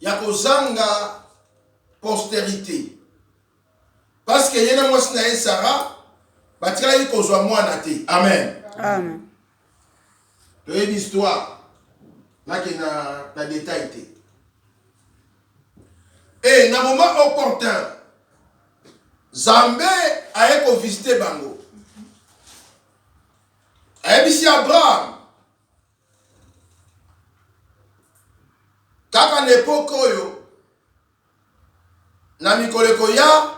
ya kozanga postérité. Parce que yena mwasi na ye Sarah batikala yi kozwa mwana te. Amen. Amen. Toyebi histoire nake na détail te. Et na moment opportun Zambé aye ko visiter bango. Ayebisi Abraham kaka na époque oyo na mikoleko ya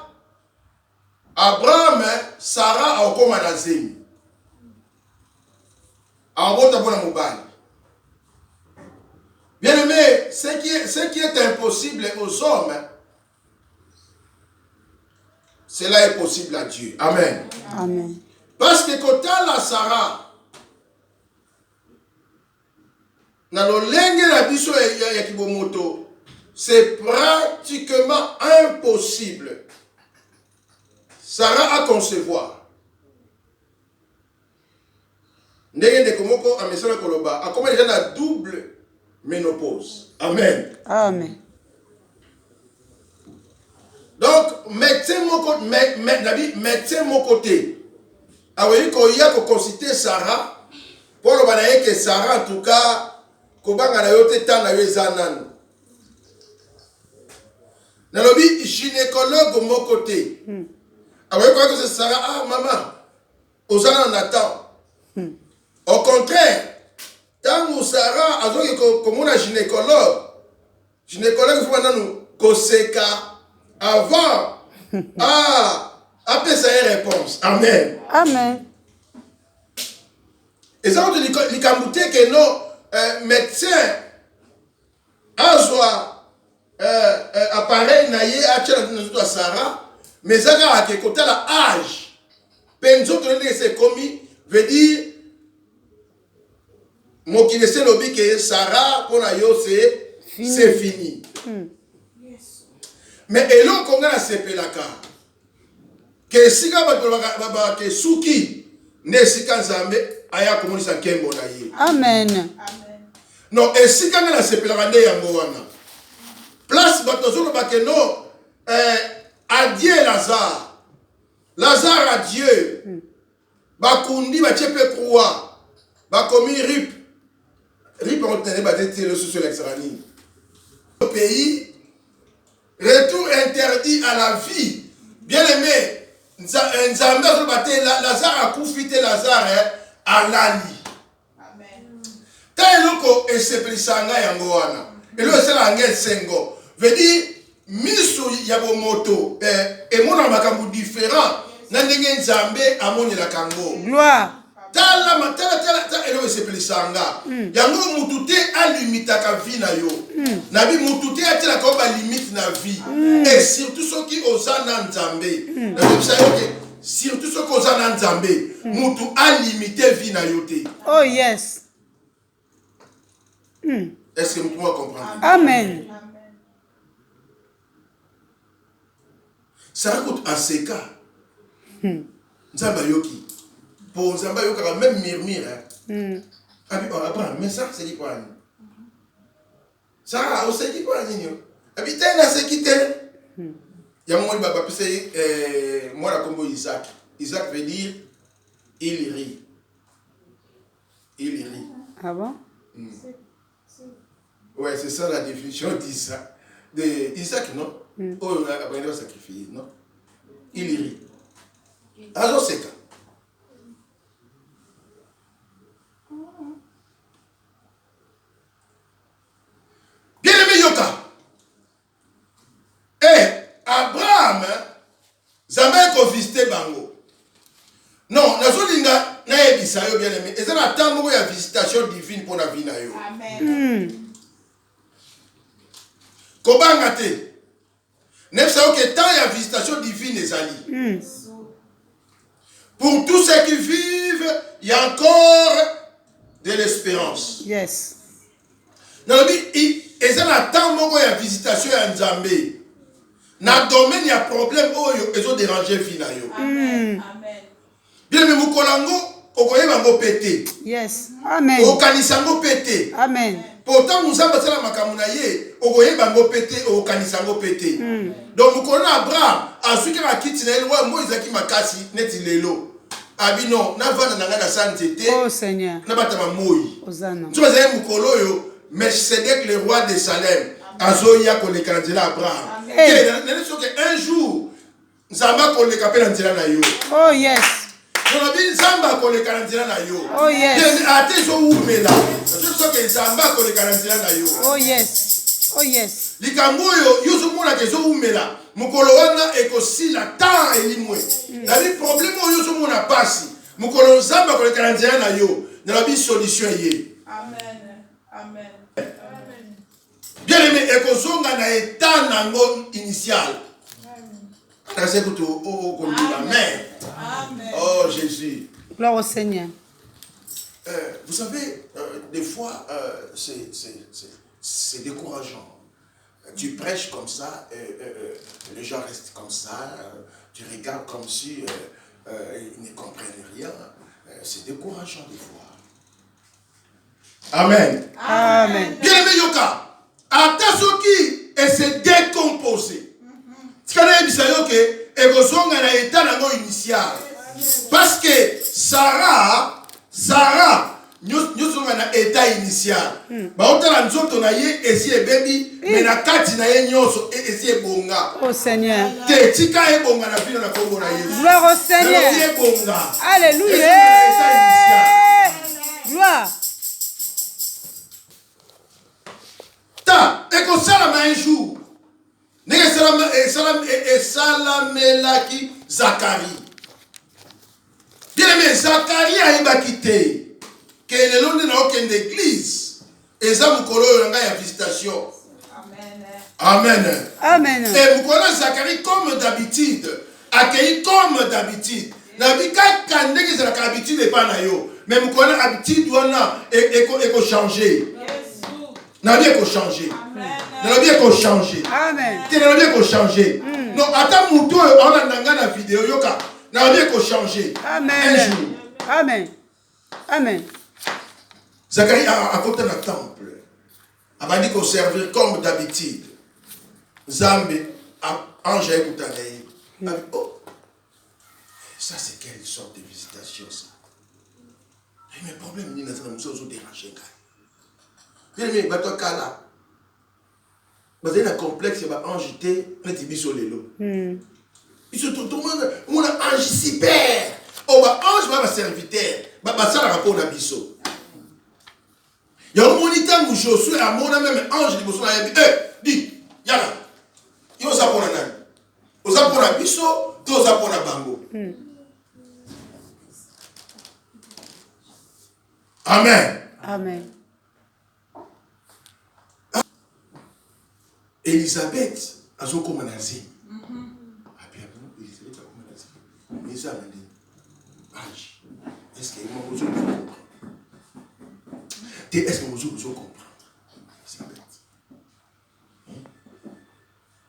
Abraham Sarah akoma na zemi abota pona mobali. Bien aimé, ce qui est impossible aux hommes, cela est possible à Dieu. Amen. Amen. Parce que quand la Sarah na lolenge na biso ya kibomoto, c'est pratiquement impossible. Sarah a concevoir. Ndenge de komoko amesala koloba, akoma déjà na double ménopause. Amen. Amen. Donc, médecin mon côté. Awe ko ya ko consulter Sarah pour le banaye que Sarah en tout cas kobanga na yote tan na yezanan. Na lobi gynécologue mon côté. Awe ko que Sarah ah maman ozana Nathan. Au contraire, tant Sarah a dit que comme un gynécologue il faut nous koseka avant après ça une réponse. Amen. Amen. Et ça on dit que non médecin azwa appareil na ye a Sarah mais ça a que côté la âge penzo que c'est commis veut dire mon qui laisse lobby que Sarah pour la yo c'est fini. Mais elon konga na sepelaka que sika ba que suki ne sika nzambe aya komonisa nkembo na ye. Amen. Non et sika na sepelaka nde yango wana place bato zo ba que non adieu Lazare a Dieu bakundi ba chepe croix ba komi rip on tenait ba le sur l'extrani au pays retour interdit à la vie. Bien aimé, Nzambe Lazare a koufité Lazare à l'ali. Amen. Taeloko et se plisanga yango wana. Et le c'est la ngel sengo. Veut dire misu yabo moto et mon makambu différent. Na ndenge Nzambe amoni la kango. Gloire. Tala elo se plisanga. Yango mutute a limitaka vie na yo. Nabi mutute a tela ko ba limite na vie. Et surtout ceux qui osana Nzambe. Nabi sa yo que surtout ceux qui osana Nzambe, mutu a limité vie na yo te. Oh yes. Est-ce que vous pouvez comprendre? Amen. Ça raconte à ces cas. Nzamba yoki. Pour Nzamba yoka même murmure. Mais ça c'est qui quoi? Ça on sait qui quoi ni? Habiter là c'est qui t'es? Il y a mon papa c'est moi la combo Isaac. Isaac veut dire il rit. Il rit. Ah bon? Ouais, c'est ça la définition d'Isaac. De Isaac, non? Oh, on a sacrifié, non? Il rit. Alors, c'est quand? Bien aimé Yoka. Abraham, Zambé ko visité bango. Non, nazolinga na ebisa yo bien aimé. Et ça na tango ya visitation divine pour la vie na yo. Amen. Kobanga te. Ne savons que tant il y a visitation divine les alliés. Pour tous ceux qui vivent, il y a encore de l'espérance. Yes. Dans le but, et ça na tango ya visitation ya Nzambe. Na domaine il y a problème oh ils ont dérangé vie na yo. Amen. Amen. Bien mais mukolango okoye bango pété. Yes. Amen. Okanisango pété. Amen. Pourtant, nous avons fait la makamunaye, ogoye bango pété, au kanisango pété. Donc, nous connaissons Abraham, à celui qui a quitté le roi, moi, ils ont qui m'a cassé, net il est l'eau. Abi non, n'a pas dans la sainteté. Oh Seigneur. N'a pas ta moui. Hosanna. Tu vois, c'est Mukolo yo, mais c'est que le roi de Salem, Azoya qu'on les candidats Abraham. Un jour, Zamba qu'on les capelle na yo. Oh yes. On a dit Zamba qu'on les candidats na yo. Oh yes. Ate so umela. Je sais que Zamba qu'on les candidats na yo. Oh yes. Oh yes. Likambo yo so mona ke so umela. Mukolo wana ekosi la temps elimwe. La bi problème yo so mona pasi. Mukolo Zamba qu'on les candidats na yo. Na bi solution yé. Amen. Amen. Bien aimé, ekozonga na état nango initial. Amen. Oh Jésus. Gloire au Seigneur. Vous savez, des fois, c'est décourageant. Tu prêches comme ça, les gens restent comme ça, tu regardes comme si ils ne comprennent rien. C'est décourageant des fois. Amen. Amen. Bien aimé Yoka. Atasoki et se décomposer. Ce qu'on a dit, c'est que ekozonga na état nango initial. Parce que Sarah, nyosonga na état initial. Ba otala nzoto na ye esi ebebi, mais na kati na ye nyoso esi ebonga. Oh Seigneur. Te tika ebonga na bino na kombo na Yesu. Gloire au Seigneur. Ebonga. Alléluia. Gloire. Et comme ça, un jour, Salamelaki Zacharie. Bien aimé, Zacharie a quitté. Que le long n'a aucune église. Et ça, vous connaissez la visitation. Amen. Amen. Et vous connaissez Zacharie comme d'habitude. Accueilli comme d'habitude. N'habika kande que c'est l'habitude n'est pas naïo. Mais vous connaissez l'habitude, il faut changer. N'a bien qu'on changer. N'a bien qu'on changer. Amen. N'a bien qu'on changer. Non, attends, moutou, on a la vidéo, yoka. N'a bien qu'on changer. Amen. Un jour. Amen. Amen. Zacharie a côté dans le temple. Il a dit qu'on servir comme d'habitude. Zambé, ange écoute à oh, ça c'est quelle sorte de visitation ça? Mais le problème, il y a des dérangés. Mais bato kala bazali na complexe ba ange te neti biso lelo biso tout le monde on a ange super o ba ange ba serviteur ba sala rapport na biso ya moniteur mu Josué a mona même ange liboso na yebi di yala yo za pona nani oza pona biso to za pona bango amen. Amen. Elisabeth a son comme nazi. Elisabeth a comme nazi. Mais ça m'a dit, est-ce qu'il m'a besoin de comprendre? Est-ce qu'il m'a besoin de comprendre? Elisabeth.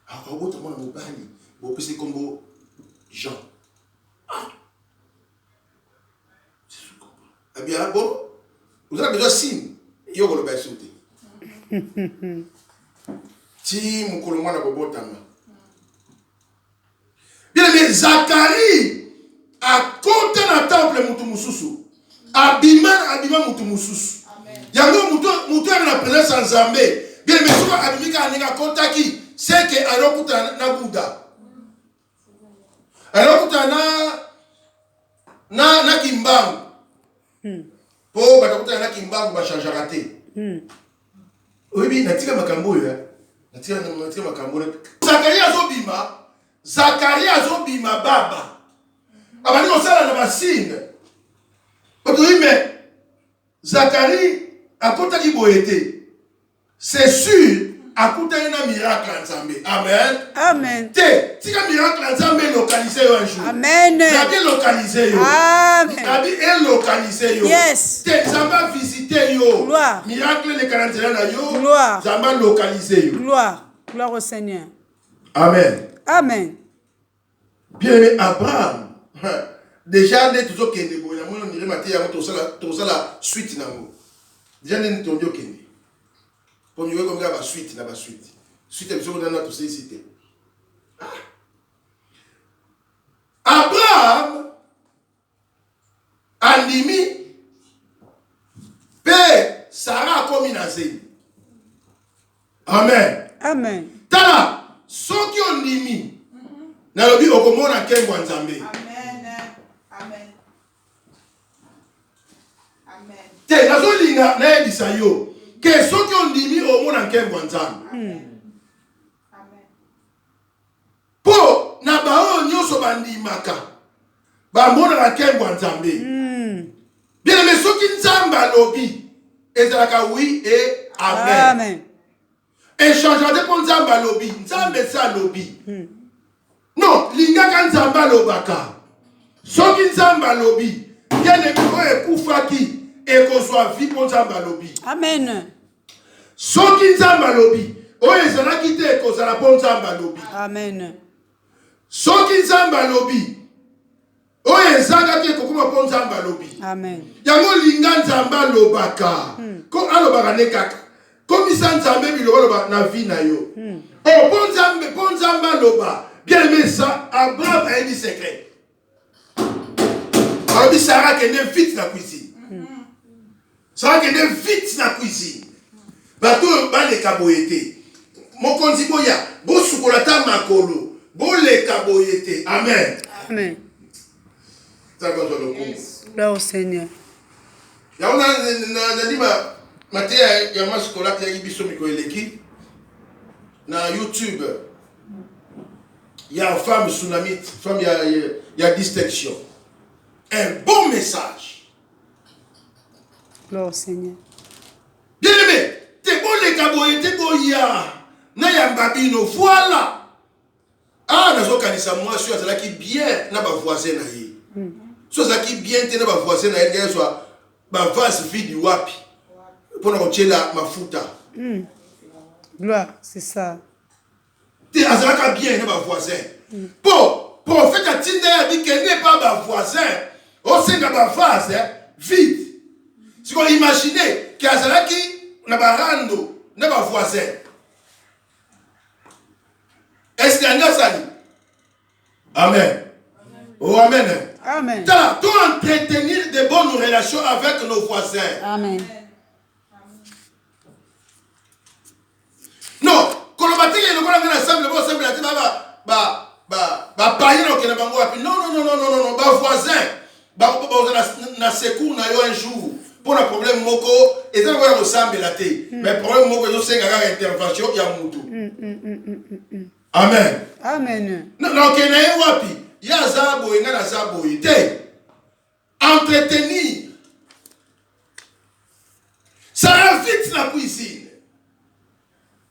Alors, autrement, mon bali, vous pouvez comme Jean. C'est ce qu'on comprend. Eh bien, bon, vous avez besoin de signes. Il y a le bain sauté. Si mon colombo n'a pas beau temps. Bien aimé, Zacharie a compté dans le temple Moutumususu. Abima Moutumususu. Yango Moutou a la présence en Zambé. Bien aimé, souvent Abimika a nega kontaki. C'est que Arokuta na Bouddha. Arokuta na Kimbang. Po batakuta na Kimbang ba changer raté. Oui, bien, natika makambo ya. Zacharie azobima baba. Abandi kosala na basine. Oui, mais Zacharie akotaki boyete. C'est sûr, akotaki na miracle en Zambé. Amen. Amen. Tika miracle en Zambé localisé un jour. Amen. Bien localisé yo. Amen. Bien localisé yo. Yes. Zamba visité yo. Gloire. Miracle les 41 na yo. Gloire. Zamba localisé yo. Gloire. Gloire au Seigneur. Amen. Amen. Bien aimé Abraham. Déjà, nous toujours kende boy na mona nire maté ya to sala suite nango. Déjà nous tondio kende. Comme il y a une suite, il y a une suite. Suite, il y a une cité. Abraham, Andimi, Père, Sarah comme une azélie. Amen. Amen. Tala, ceux qui ont dit, Nalobi okomona kembo nzambe. Amen. Amen. Amen. Te nazo linga na yebisa yo ke ceux qui ont dit omona kembo nzambe. Amen. Po na bao nyoso bandimaka. Ba mona kembo nzambe. Bien aimé, ceux qui nzamba lobi ezalaka oui et amen. Amen. Échangeant de pour nzamba lobi, nzambe sa lobi. Non, lingaka nzamba lobaka. Soki nzamba lobi, bien aimé ekufaki ekozwa vie pour nzamba lobi. Amen. Soki nzamba lobi, oyo ezalaki te ekozala pour nzamba lobi. Amen. Soki nzamba lobi, oyo ezalaki ekokoma pour nzamba lobi. Amen. Yango linga nzamba lobaka. Ko alobaka ne kaka. Komisa nzambe biloko na vie na yo. Oh, bon nzamba loba. Bien aimé ça, Abraham a dit secret. Alors, Sarah qui est vite dans la cuisine. Sarah qui est vite dans la cuisine. Bateau, ba le kaboyete. Mon konziboya, bo sukolata makolo. Bo le kaboyete. Amen. Amen. Ça va le coup. Gloire au Seigneur. Ya on a dit Matéa, il y a un chocolat qui a biso mikoeleki. Na YouTube. Il y a une femme tsunamite, femme, il y a distinction. Un bon message. Gloire au Seigneur. Bien aimé, t'es bon les caboyes, t'es bon ya. Na ya mbabino, voilà. Ah, nazo kanisa moi, je suis là qui bien, na ba voisin na yi. So ça qui bien, t'es na ba voisin na yi, soit ba vase vide wapi. Pour nous la mafuta. Gloire, c'est ça. T'es azaka bien, na ba voisin. Pour prophète a a dit qu'elle n'est pas ma voisin. Au sein de ma vase, vide. Si vous imaginez qu'il y a qui n'a pas rando, n'a pas voisin. Est-ce qu'il y a ça? Amen. Oh, amen. Amen. Tu dois entretenir de bonnes relations avec nos voisins. Amen. Non, quand on va dire que nous allons ensemble, nous allons ensemble, non, voisin, na secours na yo un jour, pour un problème moko, et ça va ensemble la té, mais problème moko, c'est une intervention, il y a moutou. Amen. Amen. Non, qu'il y a wapi, il y a zabo, il y a zabo, il entretenir. Ça va vite la cuisine.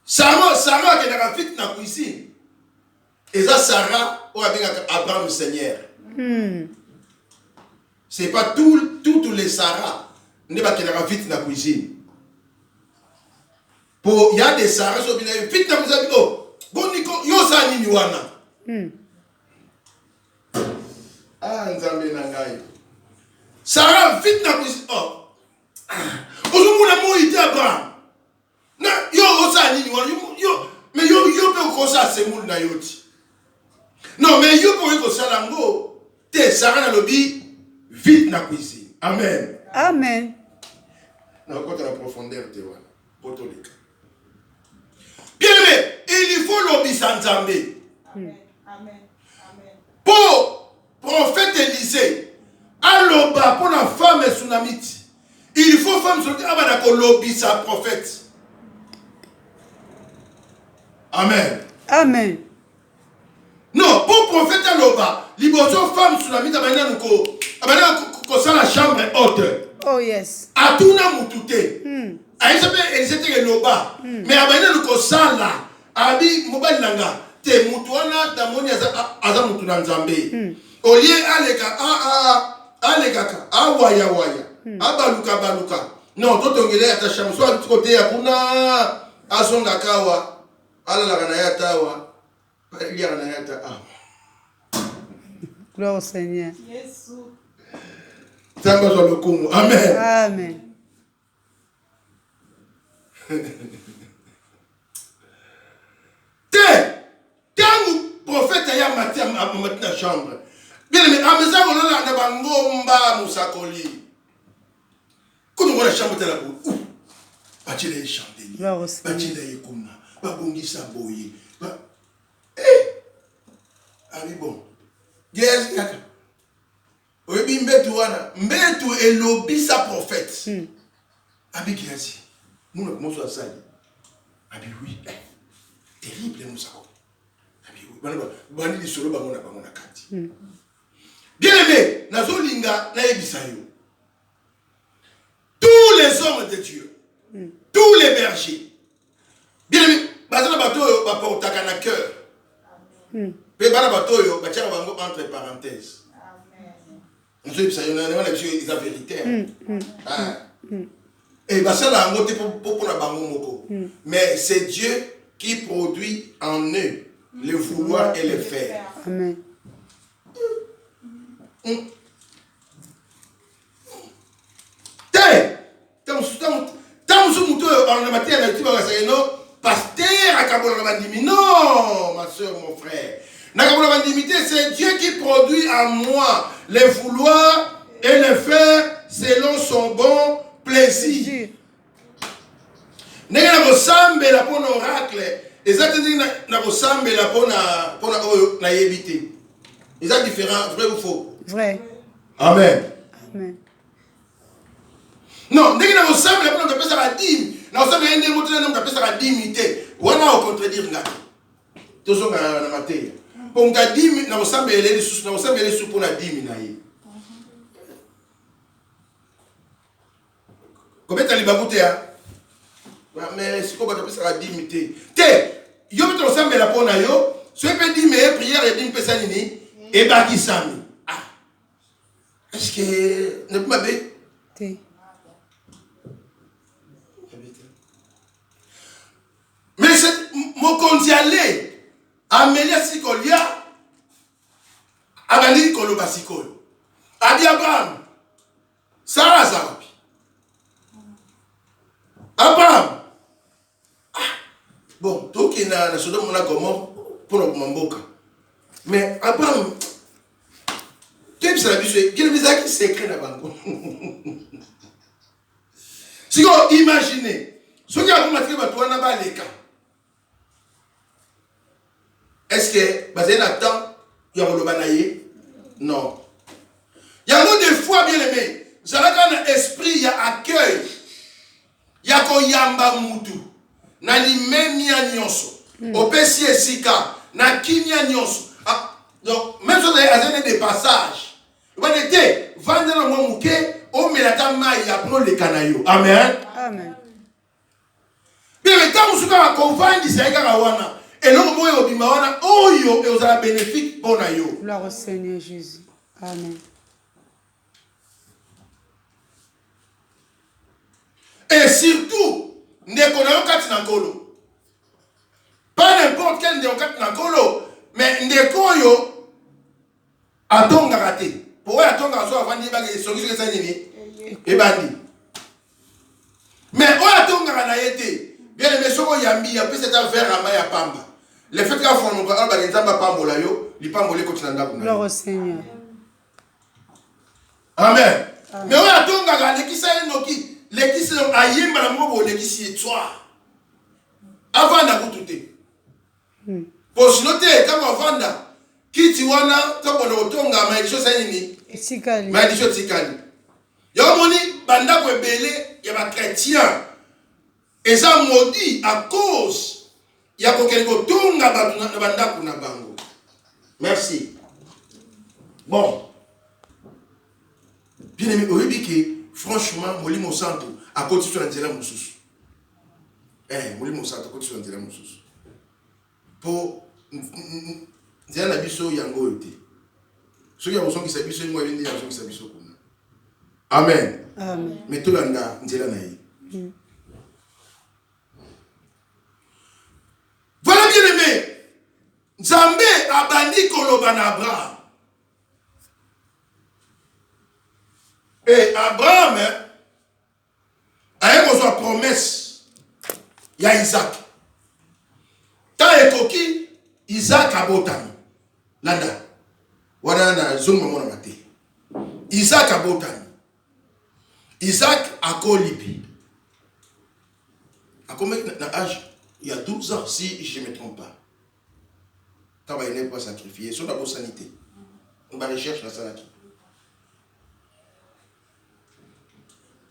Sarah qui est vite la cuisine. Et ça, Sarah, on a dit Abraham Seigneur. Ce n'est pas tous les Sarah qui sont vite dans la cuisine. Il y a des Sarah qui sont vite dans la cuisine. Oh, bon, Nico, yo sa nini wana. Ah, Nzambe nangai. Sarah vite dans la cuisine. Oh, aujourd'hui, on a été Abraham. Yo sa nini wana. Mais yo peut cosa se moule na yoti. Non, mais yo pour que ça lango, te Sarah na lobi vite na cuisine. Amen. Amen. Non, quand la profondeur te voilà. Potolika. Bien aimé, il faut lobi sans Zambé. Amen. Amen. Pour prophète Élisée, aloba pour la femme tsunamite. Il faut femme tsunamite abana lobi sa prophète. Amen. Amen. Non, pour prophète aloba, liboso femme tsunamite abana ko sa la chambre haute. Oh yes. Atuna mutute. Aïsabe Élisée te loba. Mais abana ko sala abi mobali nanga te mutuana damoni aza mutu na Nzambe. Olie aleka awaya abaluka. Non, totongele atashamu so côté ya kuna azonga kawa. Ala na yatawa. Il y a na yata. Gloire au Seigneur. Jésus. Tamba zo lokumu. Amen. Amen. amati na chambre. Bien aimé, ameza kolala na bangomba musakoli. Quand on voit la chambre de la boue, bâtir les chandeliers, bâtir les kouna, babongisa boye. Ah oui bon. Guerre yaka. Oyebi mbetu wana, mbetu elobi sa prophète. Abi kiasi. Nous comment ça ça? Abi oui. Terrible musako. Abi oui. Bani di solo bangona kati. Bien aimé, nazolinga na yebisa yo. Tous les hommes de Dieu, tous les bergers, bien aimé, bazana bato ba portaka na cœur. Pe bana bato yo ba tiaka bango entre parenthèses. Amen. Nous ça y en a c'est la vérité. Et bah ça là pour la bango moko. Mais c'est Dieu qui produit en eux le vouloir et le faire. Amen. Non, ma soeur, mon frère. C'est Dieu qui produit en moi le vouloir et le faire selon son bon plaisir. N'est-ce pas pour l'oracle? Exactement, n'a pour na yébité. Ils sont différents, vrai ou faux? Vrai. Amen. Amen. Non, dès que nous sommes là, on appelle ça la dîme. Nous sommes là, on appelle ça la dimité. On a au contredire là. Tous sont dans la matière. Pour que dîme, nous sommes les sous pour la dîme là. Combien t'as libabouté hein? Mais c'est quoi appelle ça la dimité? Té, yo nous sommes là pour na yo. Ce peut dire mais prière et dîme pesa nini et bakisami. Ah. Est-ce que ne pas bé? Té. Mais c'est mon condialé, Amélia Sikolia, Abani Koloba Sikolo, Abi Abraham, Sarah Zarabi, Abraham. Ah, bon, tout qui n'a pas de mon comment pour le Mamboka. Mais Abraham, tu es la biche, quel visage qui s'écrit là-bas? Si vous imaginez, ce qui a commencé à toi n'a les cas. Est-ce que basé là-dedans, il y a un non. Il y a des fois, bien aimé, vous avez un esprit, il y a accueil. Il y a un yamba moutou. Na limemia nyonso. Opesi esika. Na kimia nyonso. Donc, même si vous avez des passages, vous allez dire, vendez le mot mouké, on met la tamaille, il y a pour les canaillots. Amen. Amen. Bien, mais quand vous avez convaincu, c'est un et non, moi, au bimawana, oh yo, et vous avez bénéfique pour yo. Gloire au Seigneur Jésus. Amen. Et surtout, ne connaissons pas Tinangolo. Pas n'importe quel Tinangolo, mais Ndekoyo a ton raté. Pour eux, ton garçon avant de dire que c'est et bandi. Mais où a ton été? Bien aimé, ce qu'on y a mis, il y a plus cette affaire à Maya Pamba. Le fait qu'à fond, on a des pambolayo, les pambolés continuent à Gloire au Seigneur. Amen. Mais où a ton gars, les qui sont qui, les qui sont aïe, madame, les qui sont toi. Avant d'avoir tout est. Pour se noter, quand on vend, qui tu vois là, quand on a autonga, mais les choses sont nini. Tikali. Mais les choses tikali. Y'a moni, banda ko belé, y'a ma chrétien. Et ça maudit à cause. Il y a quelque tonga banda kuna bango. Merci. Bon. Bien aimé, au que franchement, Molimo Santo a continué sur l'Angela Moussous. Molimo Santo a continué sur l'Angela Moussous. Pour dire la biso yango yote. Ceux qui ont besoin qui s'habillent, moi je dis qu'ils ont s'habillent. Amen. Amen. Mais tout l'anga, Angela naï. Voilà bien aimé. Nzambe a bandi koloba na Abraham. Et Abraham a eu sa promesse. Il y a Isaac. Tant et coquille, Isaac a botami. Landa. wana na zonga mona mate. Isaac a botani. Isaac a kolipi. A combien d'âge? Il y a 12 ans, si je ne me trompe pas. Quand il n'est pas sacrifié, c'est d'abord sanité. On va rechercher la santé.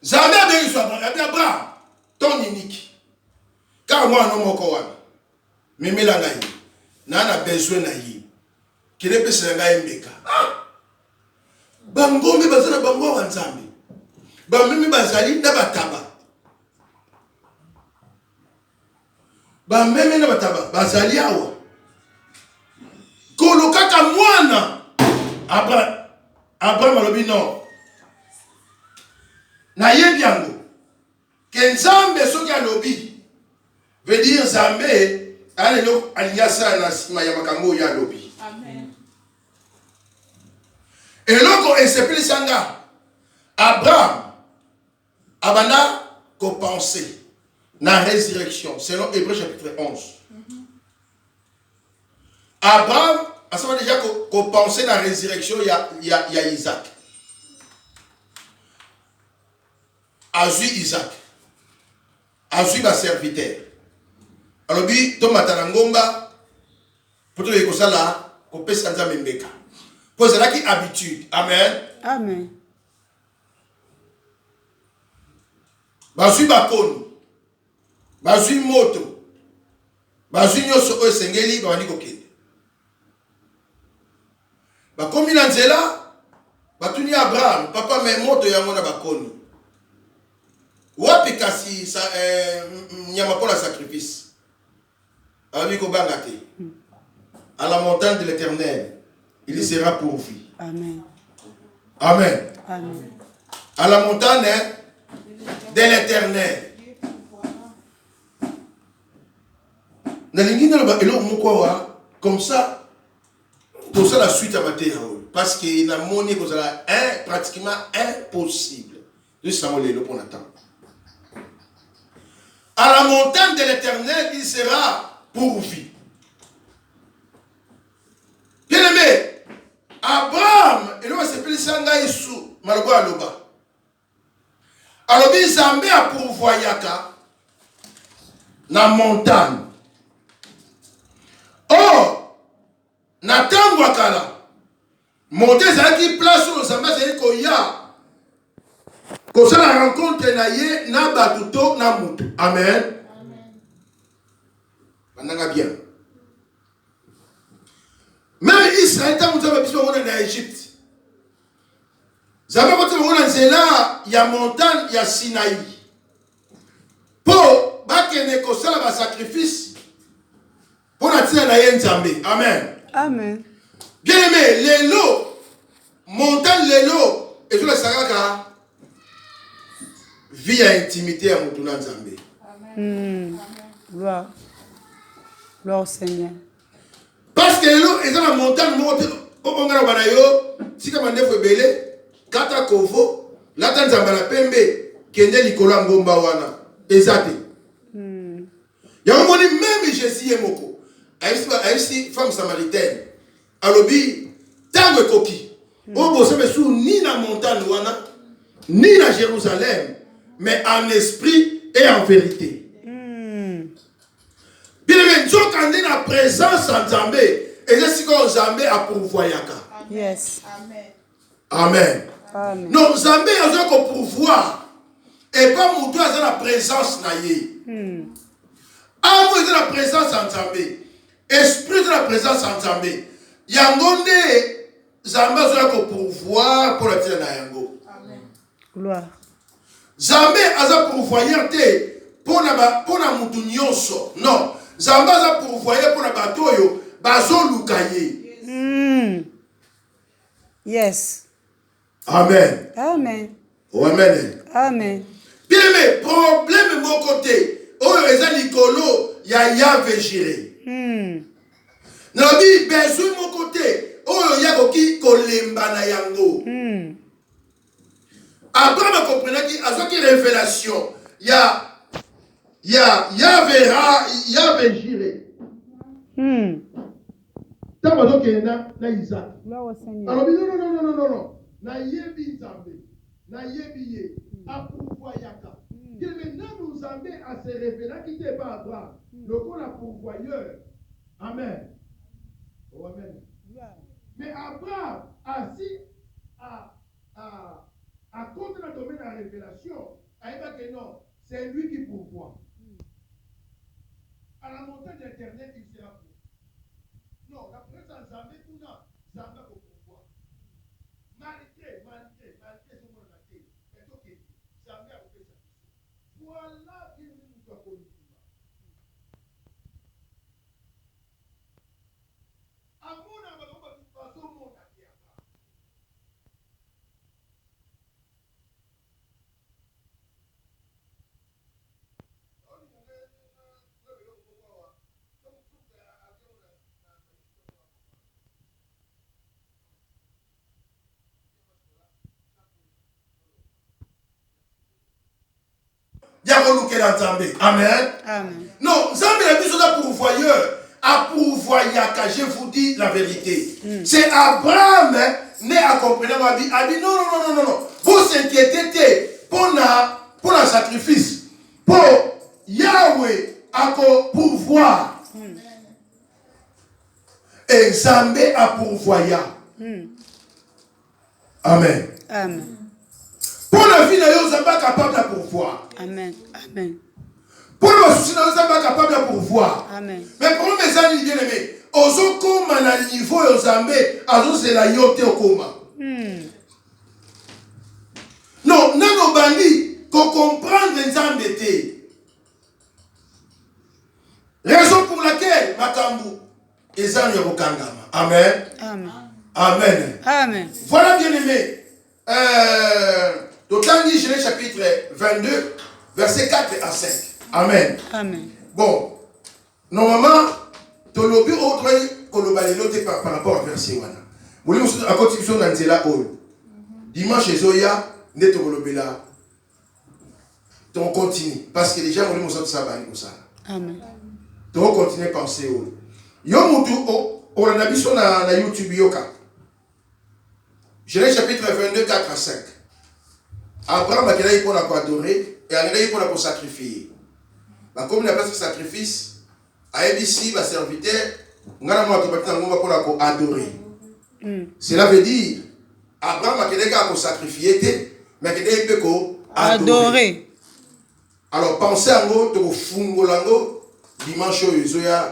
Jamais bien il soit Abraham, ton unique. Car moi, non, mon corps, mais mélangaï, n'a besoin d'aïe. Qui n'est pas ce nga mbeka. Bango me bazana bango wanzambi. Bamimi bazali na bataba. Bameme na bataba bazali awa. Kolokaka mwana. Abraham alobi non. Na yebi yango. Ke nzambe soki alobi. Veut dire nzambe alelo aliyasa na sima ya makambo ya alobi. Amen. Et l'autre est s'appelé Sanga. Abraham abana qu'on pensait la résurrection selon Hébreux chapitre 11. Abraham à ce moment déjà qu'on pensait la résurrection il y a Isaac. Azui Isaac. Azui ma serviteur. Alors bi to matanangomba pour te dire ça là qu'on peut s'en mbeka. Pour cela qui habitude. Amen. Amen. Bazui bakoni. Bazui moto. Bazui nyoso o sengeli bani kokende. Bakomi na nzela batuni Abraham papa me moto yango na bakoni. Wapi kasi sa nyama pour la sacrifice. Ami ko bangate. À la montagne de l'Éternel. Il sera pourvu. Amen. Amen. Amen. À la montagne de l'Éternel. Comme ça, pour ça la suite à matin. Parce qu'il a monnaie pratiquement impossible. Juste ça, le pour attendre. À la montagne de l'Éternel, il sera pourvu. Bien aimé. Abraham, et là, c'est plus Sanga Isu, Malbo Aloba. Alors, il s'amène à pourvoyaka na montagne. Or, Nathan Wakala, monter ça qui place sur le Samba, c'est qu'il y a, comme ça, la rencontre naïe, na batuto, na mutu. Amen. Amen. Bien. Même Israël, quand vous avez besoin en Égypte, vous avez besoin de là, il y a montagne, il y a Sinaï. Pour que un sacrifice, pour attirer la Nzambe. Amen. Amen. Bien aimé, les lots, montagne, les lots, et tout le Saraka, vie à intimité à Moutounan Nzambe. Amen. Gloire. Gloire au Seigneur. Parce que là, ils ont la montagne, on a banayo, si comme on est belé, kata kovo, la tanzambala pembe, kende likola ngomba wana, ezate. Ya un moment même Jésus est moko, aïsi femme samaritaine, alobi tango koki, on bosse mais sous ni la montagne wana, ni la Jérusalem, mais en esprit et en vérité. Bien aimé, Dieu quand il a présence en Zambé, et c'est ce qu'on Zambé a pourvoyaka. Yes. Amen. Amen. Amen. Non, Zambé a besoin qu'on pourvoir. Et pas mon Dieu a la présence naïe. Amour est la présence en Zambé. Esprit de la présence en Zambé. Yangonde, Zambé a besoin qu'on pourvoir pour la terre nayango. Amen. Gloire. Zambé a besoin de pourvoyer pour la moutou nyonso. Non. Zambé a besoin de pourvoyer pour la batoyo. Bazo lukaye. Yes. Amen. Amen. Oh, amen. Amen. Bien aimé, problème de mon côté. Oh, les alikolo, ya Yahvé géré. Nabi, besoin de mon côté. Oh, ya koki kolemba na yango. Abraham comprenait qu'il y a une révélation. Yahvé géré. Tant que na Isaac. Gloire au Seigneur. Alors, non. Na yebi Nzambe. Na yebi ye. A pourvoyaka. Il maintenant nous amène à se révéler qui n'est pas Abraham. Le qu'on a pourvoyeur. Amen. Oh, amen. Mais Abraham, assis à contre la domaine de la révélation, que non, c'est lui qui pourvoit. À la montagne d'Internet, il sera pour. Non, la présence Zambé ou non, Zambé pour pourvoir. Malgré ce monde a été. Mais donc, Zambé a fait ça. Voilà qui nous doit connaître. À mon avis, on va tout passer au monde à terre. Amen. Amen. Non, Zambé a dit ça pourvoyeur. À pourvoyaka, je vous dis la vérité. C'est Abraham, né à comprendre ma vie. A dit non. Vous inquiétez pour un sacrifice. Pour Yahweh à pourvoir. Et Zambé a pourvoya. Amen. Amen. Pour la vie de Zambé est capable de pourvoir. Amen. Amen. Pour le souci de Zambé est capable de pourvoir. Amen. Mais pour mes amis bien-aimés, ozo koma na niveau de Zambé, azo c'est la yote au coma. Non, nano bandi, qu'on comprendre Nzambé te. Raison pour laquelle Makambu ezan yokangama. Amen. Amen. Amen. Amen. Voilà bien-aimés. Totangi Genèse chapitre 22, versets 4 à 5. Amen. Amen. Bon, normalement, tolobi autre kolobalelo te par rapport à verset wana. Moli musu a continuation dans nzela oyo. Dimanche ezoya nde tokolobela. On continue parce que déjà moli musu sabali ko ça. Amen. On continue penser oyo. Yo mutu o na biso na YouTube yoka. Genèse chapitre 22 4 à 5. Abraham a été pour adorer et a été pour sacrifier. Comme il a passé sacrifice, à ABC, ma serviteur, on a pour adorer. Cela veut dire, Abraham a été pour sacrifier, mais il a été pour adorer. Alors pensez à vous, de vous dimanche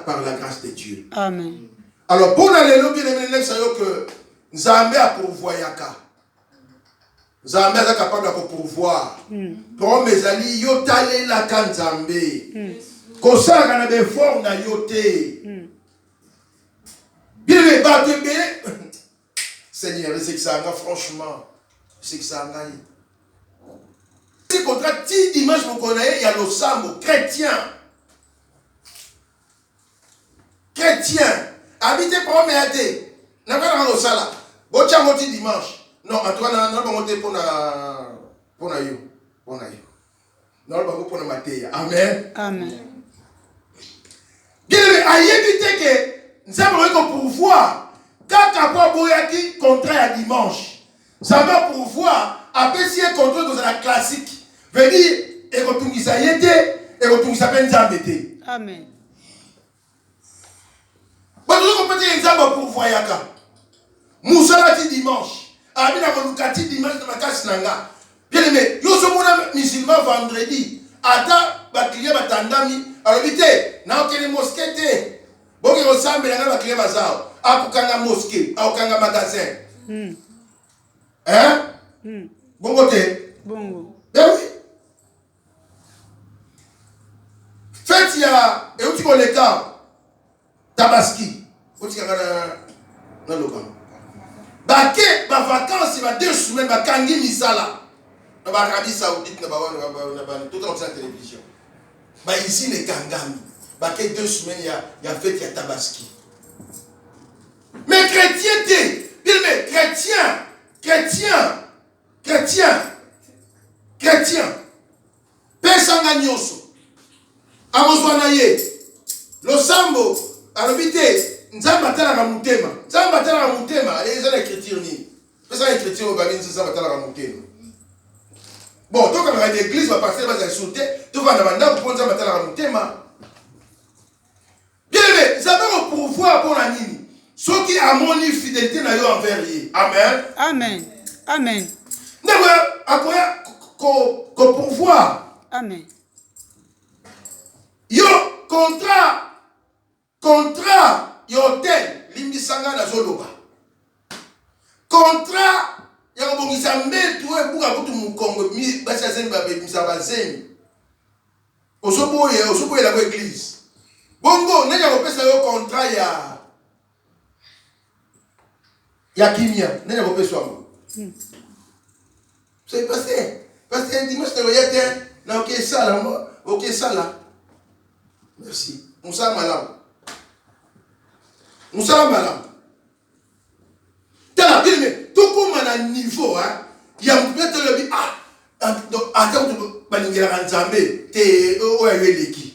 par la grâce de Dieu. Amen. Alors pour aller bien aimé, que Nzambe a pourvoyaka. Nzambe est capable de pourvoir. Pour mes amis, yotale la kanzambe. Kosa kana be forme na yote. Bien les battre Seigneur, c'est que ça franchement, c'est que ça a. C'est contrat ti dimanche vous connaissez, il y a le sambo chrétien. Chrétien, habitez pour méate. N'a pas dans le sala. Bocha moti dimanche. Non, en tout cas, non, on va pour na yo. Non, on va pour na matéya. Amen. Amen. Bien, à éviter que nous avons pouvoir. Quand Kapa Boyaki contrat à dimanche, ça va pouvoir apprécier contrat dans la classique. Veut dire, et retourner ça y était, et retourner ça peine d'embêter. Amen. Bon, nous comprenons l'exemple pour voyaka. Moussalati dimanche. Abina Volukati dimanche dans ma casse nanga. Bien aimé, yo sommes musulman vendredi. Ata bakliye batandami. Alors vite, na okele mosquée. Boke ressemble na bakliye bazao. Akukanga mosquée, akukanga magasin. Hein? Bongo te. Bongo. Ben oui. Faites il y a et où tu connais quand Tabaski. Où tu connais dans le camp. Baké, ma vacances, il va 2 semaines, ma kangi misala. Dans l'Arabie Saoudite, tout en la télévision. Bah ici, les kangami. Baké 2 semaines, il y a fait, il y a Tabaski. Mais chrétien, mais chrétien. Pesanga nyoso. Amozwanaye. Lo sambo, alobite, nzambe atalaka motema. Nzambe atalaka motema. Eza na écriture ni. Eza na écriture obabi nzambe atalaka motema. Bon, donc quand on a l'église, va passer, va s'insulter, tout va dans la pour nzambe atalaka motema. Bien aimé, ça va au pouvoir pour la nini. Ceux qui ont mon fidélité na yo envers lui. Amen. Amen. Amen. Après, qu'au pouvoir. Amen. Yo, contrat, yo tel, limbisanga na zoloba. Contrat, ya kobongisa mbetu we buka kutu mukongo, basa zeni babe, misaba zeni. Osoboye la kwa église. Bongo, nenya kopesa yo contrat ya kimia, nenya kopesa wangu. C'est passé. Parce que dimanche, je voyais na ok ça là. Merci. On s'en malade. T'as bien mais tout comme à niveau hein, il y a peut-être le donc attends tu baningira nzambe te o yeleki.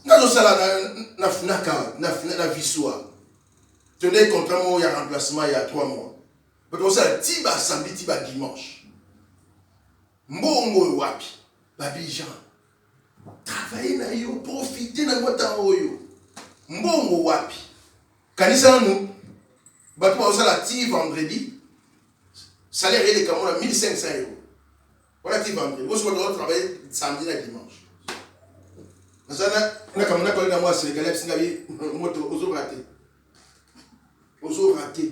Ngazo sala na funaka na visua. Tu n'es contrat moi il y a remplacement il y a 3 mois. Mais on ça tiba samedi tiba dimanche. Mbongo wapi babijan travailler na yo profiter na ngota oyo mbongo wapi kanisa nous bato ba osala ti vendredi salaire il est comme 1500 €. Voilà ti vendredi vous doit travailler samedi na dimanche nasana na kamona ko na moi c'est galep singabi moto ozo raté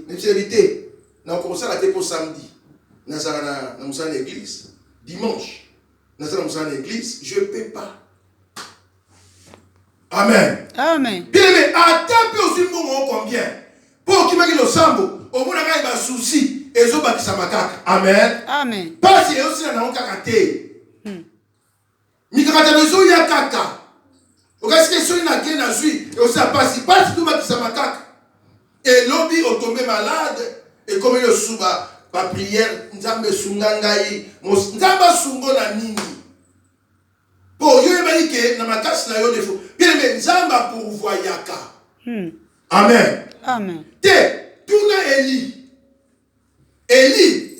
même si éviter na commencer la té pour samedi na sala na musala l'église. Dimanche, nous sommes en l'église, je ne peux pas. Amen. Amen. Bien aimé, attends peu aussi bon combien. Pour qui m'a dit le sambo, au moins il y a un souci, et zo baki samakaka. Amen. Amen. Parce que aussi na kakate. Mikakata bezo ya kaka. Okas que so na ke na zui, et aussi passe tout baki samakaka. Et l'obi est tombé malade et comme le souba pa prière nzambe sungangai nzamba sungo na nini po yo ebali ke na makasi na yo defo bien mais nzamba pour voyaka. Amen. Amen. Te tuna Eli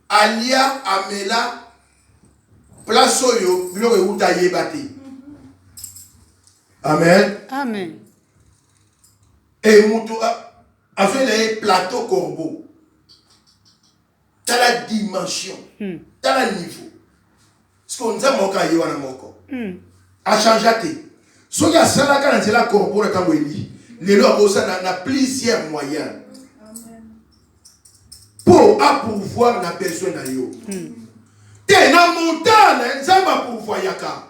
alia amela place oyo biloko euta yeba te. Amen. Amen. Et mutu a fait les plateaux corbeau. Dans la dimension, dans le niveau. Ce qu'on dit, c'est que moko a changé. Ce qui a changé, c'est la corbeau les lois a plusieurs moyens pour pouvoir la personne. T'es dans la montagne, ça va pouvoir yaka.